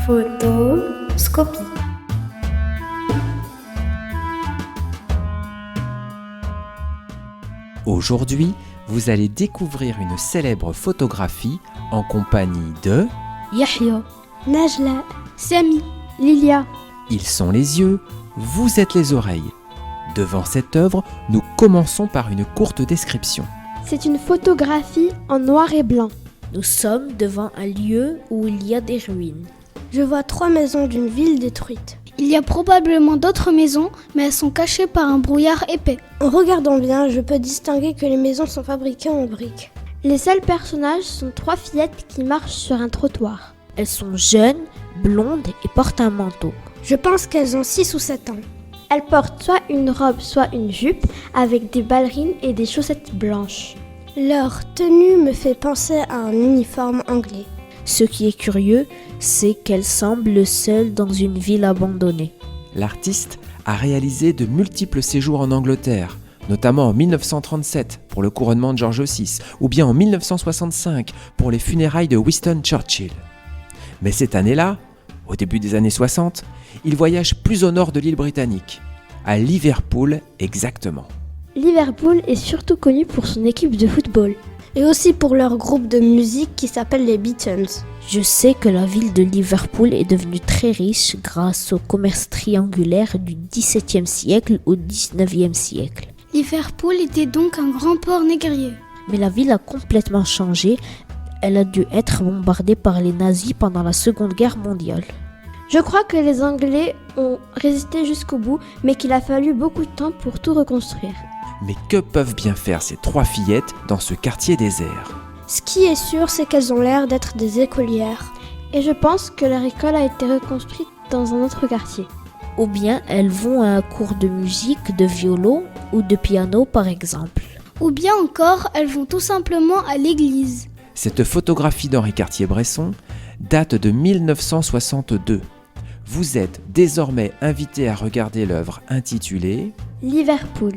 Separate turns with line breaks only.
Photoscopie.
Aujourd'hui, vous allez découvrir une célèbre photographie en compagnie de...
Yahya,
Najla,
Sami,
Lilia.
Ils sont les yeux, vous êtes les oreilles. Devant cette œuvre, nous commençons par une courte description.
C'est une photographie en noir et blanc.
nous sommes devant un lieu où il y a des ruines.
Je vois 3 maisons d'une ville détruite.
Il y a probablement d'autres maisons, mais elles sont cachées par un brouillard épais.
En regardant bien, je peux distinguer que les maisons sont fabriquées en briques. Les seuls personnages sont 3 fillettes qui marchent sur un trottoir.
Elles sont jeunes, blondes et portent un manteau.
Je pense qu'elles ont 6 ou 7 ans. Elles portent soit une robe, soit une jupe, avec des ballerines et des chaussettes blanches. Leur tenue me fait penser à un uniforme anglais.
Ce qui est curieux, c'est qu'elles semblent seules dans une ville abandonnée.
L'artiste a réalisé de multiples séjours en Angleterre, notamment en 1937 pour le couronnement de George VI, ou bien en 1965 pour les funérailles de Winston Churchill. Mais cette année-là, au début des années 60, il voyage plus au nord de l'île britannique, à Liverpool exactement.
Liverpool est surtout connu pour son équipe de football. Et aussi pour leur groupe de musique qui s'appelle les Beatles.
Je sais que la ville de Liverpool est devenue très riche grâce au commerce triangulaire du XVIIe siècle au XIXe siècle.
Liverpool était donc un grand port négrier.
Mais la ville a complètement changé. Elle a dû être bombardée par les nazis pendant la Seconde Guerre mondiale.
Je crois que les Anglais ont résisté jusqu'au bout, mais qu'il a fallu beaucoup de temps pour tout reconstruire.
Mais que peuvent bien faire ces 3 fillettes dans ce quartier désert ?
Ce qui est sûr, c'est qu'elles ont l'air d'être des écolières. Et je pense que leur école a été reconstruite dans un autre quartier.
Ou bien elles vont à un cours de musique, de violon ou de piano par exemple.
Ou bien encore, elles vont tout simplement à l'église.
Cette photographie d'Henri Cartier-Bresson date de 1962. Vous êtes désormais invité à regarder l'œuvre intitulée
Liverpool.